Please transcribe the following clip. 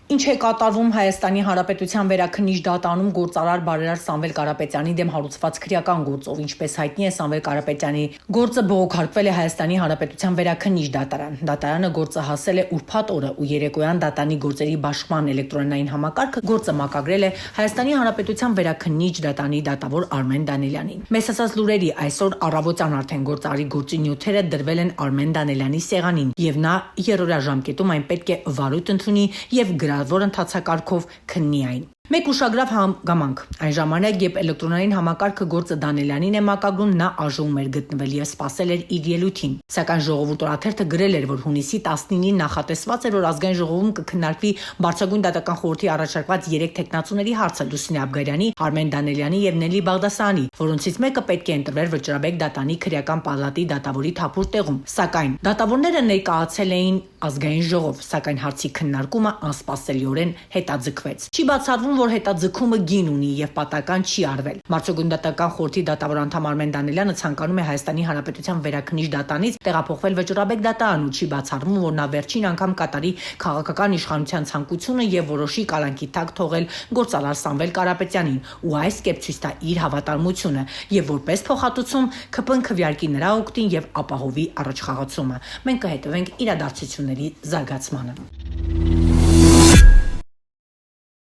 Ինչ է կատարվում Հայաստանի Հանրապետության վերաքննիչ դատարանում գործարար բարերար Սամվել Կարապետյանի դեմ հարուցված քրեական գործով, ինչպես հայտնի է, Սամվել Կարապետյանի գործը բողոքարկվել է Հայաստանի Հանրապետության վերաքննիչ դատարան։ Դատարանը գործը հասել է ուրբաթ օրը ու երեկոյան դատանի գործերի բաշխման էլեկտրոնային համակարգը գործը մակագրել է Հայաստանի Հանրապետության վերաքննիչ դատանի դատավոր Արմեն Դանիելյանին։ Մեզ ասած լուրերի այսօր առավոտյան արդեն գործարարի գործի նյութերը դրվել են Արմեն Դանիելյանի սեղանին, եւ նա երրորդ ժամկետում այն պետք է վարույթ ընդունի եւ որ ընթացակարգով քննի այն։ Մեկ ուշագրավ հանգամանք։ Այն ժամանակ, երբ էլեկտրոնային համակարգը գործը Դանիելյանին է մակագրում, նա ԱԺ-ում էր գտնվել եւ սպասել էր իր ելույթին։ Սակայն ժողովուրդ օրաթերթը գրել էր, որ հունիսի 19-ին նախատեսված էր, որ ազգային ժողովում կքննարկվի Բարձրագույն դատական խորհրդի առաջարկված 3 տեխնացուների հարցը՝ Լուսինե Աբգարյանի, Արմեն Դանիելյանի եւ Նելի Բաղդասարյանի, որոնցից մեկը պետք է ընտրվեր Վճռաբեկ դատանի քրեական պալատի դատավորի թափուր տեղում։ Սակայն դատավորները ներկայացել էին ազգային ժողով, սակայն հարցի քննարկումը անսպասելիորեն հետաձգվեց։ Չի բացառվում, որ հետաձգումը գին ունի եւ պատական չի արվել։ Բարձրագույն դատական խորհրդի դատավոր անդամ Արմեն Դանիելյանը ցանկանում է Հայաստանի Հանրապետության վերաքննիչ դատանից տեղափոխվել Վճռաբեկ դատարան ու չի բացառվում, որ նա վերջին անգամ կատարի քաղաքական իշխանության ցանկությունը եւ որոշի կալանքի տակ թողել գործարար Սամվել Կարապետյանին ու այս կերպ ցույց տա իր հավատարմությունը եւ որպես փոխհատուցում ԿՊ-ն քվեարկի նրա օգտին եւ ապահովի առաջխաղացումը։ Մենք կհետևենք իրադարձությունների զարգացմանը։